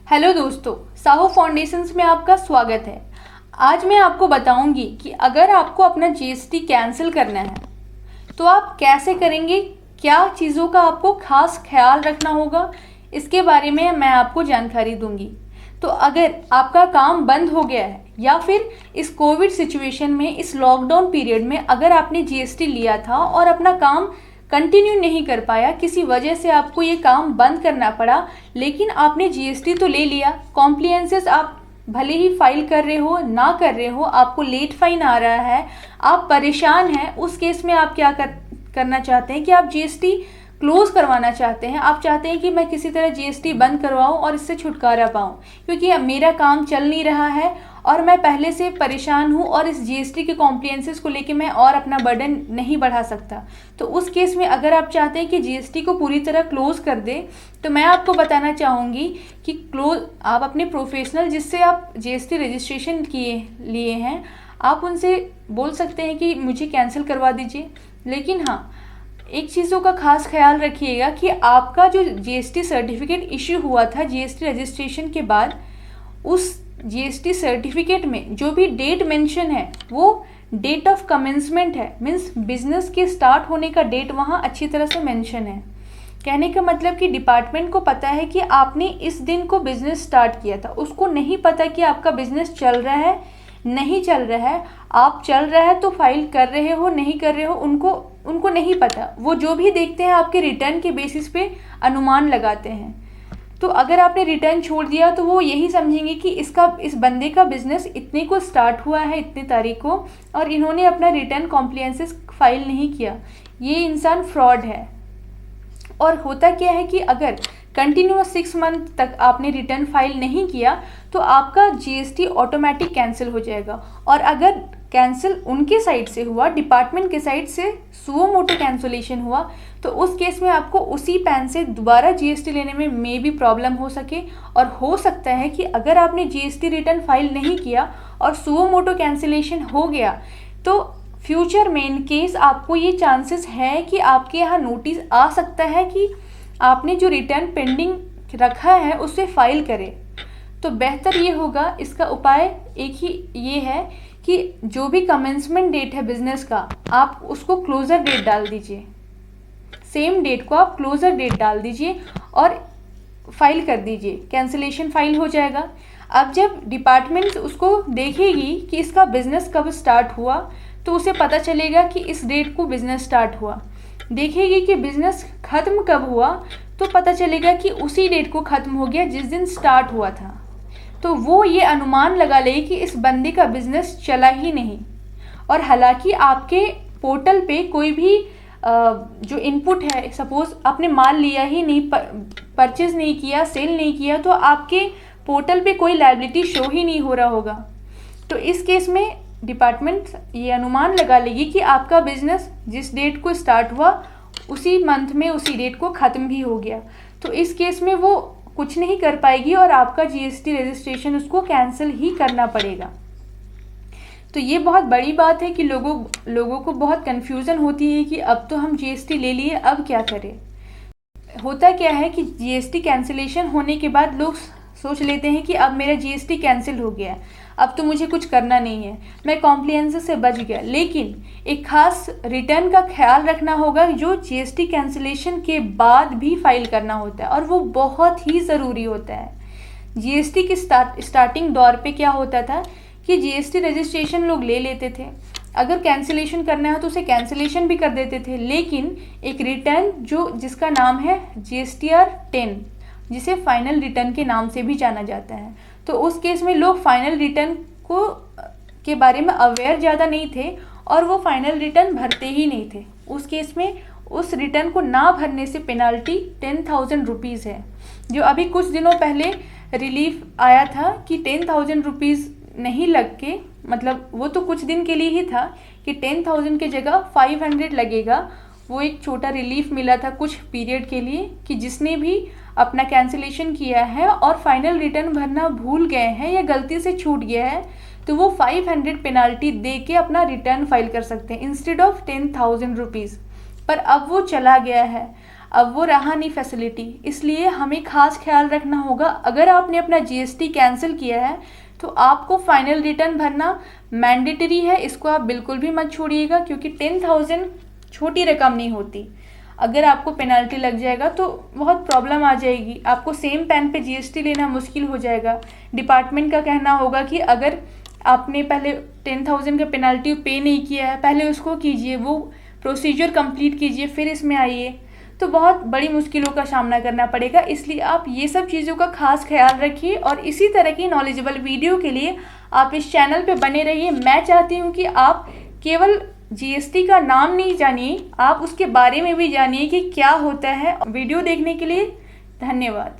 Hello दोस्तों, Sahu foundations में आपका स्वागत है। आज मैं आपको बताऊंगी कि अगर आपको अपना जीएसटी कैंसिल करना है तो आप कैसे करेंगे, क्या चीज़ों का आपको खास ख्याल रखना होगा, इसके बारे में मैं आपको जानकारी दूंगी। तो अगर आपका काम बंद हो गया है या फिर इस कोविड सिचुएशन में, इस लॉकडाउन पीरियड में अगर आपने जीएसटी लिया था और अपना काम कंटिन्यू नहीं कर पाया, किसी वजह से आपको ये काम बंद करना पड़ा, लेकिन आपने जीएसटी तो ले लिया, कॉम्प्लियंसेस आप भले ही फाइल कर रहे हो ना कर रहे हो, आपको लेट फाइन आ रहा है, आप परेशान हैं, उस केस में आप क्या करना चाहते हैं कि आप जीएसटी क्लोज करवाना चाहते हैं। आप चाहते हैं कि मैं किसी तरह जीएसटी बंद करवाऊं और इससे छुटकारा पाऊं, क्योंकि अब मेरा काम चल नहीं रहा है और मैं पहले से परेशान हूं और इस जीएसटी के कॉम्प्लियंसेस को लेके मैं और अपना बर्डन नहीं बढ़ा सकता। तो उस केस में अगर आप चाहते हैं कि जीएसटी को पूरी तरह क्लोज कर दे, तो मैं आपको बताना चाहूँगी कि आप अपने प्रोफेशनल जिससे आप जीएसटी रजिस्ट्रेशन लिए हैं, आप उनसे बोल सकते हैं कि मुझे कैंसिल करवा दीजिए। लेकिन हाँ, एक चीज़ों का खास ख्याल रखिएगा कि आपका जो जीएसटी सर्टिफिकेट इश्यू हुआ था जीएसटी रजिस्ट्रेशन के बाद, उस जीएसटी सर्टिफिकेट में जो भी डेट मेंशन है वो डेट ऑफ कमेंसमेंट है, मीन्स बिजनेस के स्टार्ट होने का डेट वहाँ अच्छी तरह से मेंशन है। कहने का मतलब कि डिपार्टमेंट को पता है कि आपने इस दिन को बिजनेस स्टार्ट किया था, उसको नहीं पता कि आपका बिजनेस चल रहा है नहीं चल रहा है। आप चल रहा है तो फाइल कर रहे हो, नहीं कर रहे हो, उनको नहीं पता। वो जो भी देखते हैं आपके रिटर्न के बेसिस पे अनुमान लगाते हैं। तो अगर आपने रिटर्न छोड़ दिया तो वो यही समझेंगे कि इस बंदे का बिजनेस इतने को स्टार्ट हुआ है, इतनी तारीख को, और इन्होंने अपना रिटर्न कॉम्प्लियंसेस फाइल नहीं किया, ये इंसान फ्रॉड है। और होता क्या है कि अगर कंटिन्यूअस 6 मंथ तक आपने रिटर्न फाइल नहीं किया तो आपका जीएसटी ऑटोमेटिक कैंसिल हो जाएगा। और अगर कैंसिल उनके साइड से हुआ, डिपार्टमेंट के साइड से सुओ मोटो कैंसलेशन हुआ, तो उस केस में आपको उसी पैन से दोबारा जीएसटी लेने में मे भी प्रॉब्लम हो सके। और हो सकता है कि अगर आपने जीएसटी रिटर्न फाइल नहीं किया और सुओ मोटो कैंसलेशन हो गया, तो फ्यूचर में इन केस आपको ये चांसेस है कि आपके यहाँ नोटिस आ सकता है कि आपने जो रिटर्न पेंडिंग रखा है उसे फाइल करें। तो बेहतर ये होगा, इसका उपाय एक ही ये है कि जो भी कमेंसमेंट डेट है बिजनेस का, आप उसको क्लोजर डेट डाल दीजिए, सेम डेट को आप क्लोजर डेट डाल दीजिए और फाइल कर दीजिए, कैंसिलेशन फाइल हो जाएगा। अब जब डिपार्टमेंट उसको देखेगी कि इसका बिजनेस कब स्टार्ट हुआ, तो उसे पता चलेगा कि इस डेट को बिजनेस स्टार्ट हुआ। देखेगी कि बिजनेस ख़त्म कब हुआ, तो पता चलेगा कि उसी डेट को ख़त्म हो गया जिस दिन स्टार्ट हुआ था। तो वो ये अनुमान लगा लेगी कि इस बंदे का बिजनेस चला ही नहीं। और हालांकि आपके पोर्टल पे कोई भी जो इनपुट है, सपोज आपने माल लिया ही नहीं, परचेज नहीं किया, सेल नहीं किया, तो आपके पोर्टल पे कोई लायबिलिटी शो ही नहीं हो रहा होगा। तो इस केस में डिपार्टमेंट ये अनुमान लगा लेगी कि आपका बिजनेस जिस डेट को स्टार्ट हुआ उसी मंथ में उसी डेट को ख़त्म भी हो गया। तो इस केस में वो कुछ नहीं कर पाएगी और आपका जीएसटी रजिस्ट्रेशन उसको कैंसिल ही करना पड़ेगा। तो ये बहुत बड़ी बात है कि लोगों को बहुत कन्फ्यूज़न होती है कि अब तो हम जीएसटी ले लिए, अब क्या करें। होता क्या है कि जीएसटी कैंसिलेशन होने के बाद लोग सोच लेते हैं कि अब मेरा जीएसटी कैंसिल हो गया, अब तो मुझे कुछ करना नहीं है, मैं कॉम्प्लियंस से बच गया। लेकिन एक खास रिटर्न का ख्याल रखना होगा जो जीएसटी कैंसिलेशन के बाद भी फाइल करना होता है, और वो बहुत ही ज़रूरी होता है। जीएसटी के स्टार्टिंग दौर पे क्या होता था कि जीएसटी रजिस्ट्रेशन लोग ले लेते थे, अगर कैंसिलेशन करना है तो उसे कैंसिलेशन भी कर देते थे, लेकिन एक रिटर्न जिसका नाम है जीएसटीआर 10, जिसे फाइनल रिटर्न के नाम से भी जाना जाता है, तो उस केस में लोग फाइनल रिटर्न के बारे में अवेयर ज़्यादा नहीं थे और वो फाइनल रिटर्न भरते ही नहीं थे। उस केस में उस रिटर्न को ना भरने से पेनाल्टी 10,000 रुपीज़ है, जो अभी कुछ दिनों पहले रिलीफ आया था कि 10,000 रुपीज़ नहीं लग के, मतलब वो तो कुछ दिन के लिए ही था कि 10,000 की जगह 500 लगेगा। वो एक छोटा रिलीफ मिला था कुछ पीरियड के लिए कि जिसने भी अपना कैंसिलेशन किया है और फाइनल रिटर्न भरना भूल गए हैं या गलती से छूट गया है, तो वो 500 पेनाल्टी दे के अपना रिटर्न फाइल कर सकते हैं इंस्टेड ऑफ 10,000 रुपीज़। पर अब वो चला गया है। अब वो रहा नहीं फैसिलिटी, इसलिए हमें खास ख्याल रखना होगा। अगर आपने अपना जीएसटी कैंसिल किया है तो आपको फाइनल रिटर्न भरना मैंडेटरी है, इसको आप बिल्कुल भी मत छोड़िएगा, क्योंकि 10,000 छोटी रकम नहीं होती। अगर आपको पेनल्टी लग जाएगा तो बहुत प्रॉब्लम आ जाएगी, आपको सेम पेन पे जीएसटी लेना मुश्किल हो जाएगा। डिपार्टमेंट का कहना होगा कि अगर आपने पहले 10,000 का पेनल्टी पे नहीं किया है, पहले उसको कीजिए, वो प्रोसीजर कंप्लीट कीजिए, फिर इसमें आइए, तो बहुत बड़ी मुश्किलों का सामना करना पड़ेगा। इसलिए आप ये सब चीज़ों का खास ख्याल रखिए और इसी तरह की नॉलेजेबल वीडियो के लिए आप इस चैनल पे बने रहिए। मैं चाहती हूँ कि आप केवल जीएसटी का नाम नहीं जानिए, आप उसके बारे में भी जानिए कि क्या होता है। वीडियो देखने के लिए धन्यवाद।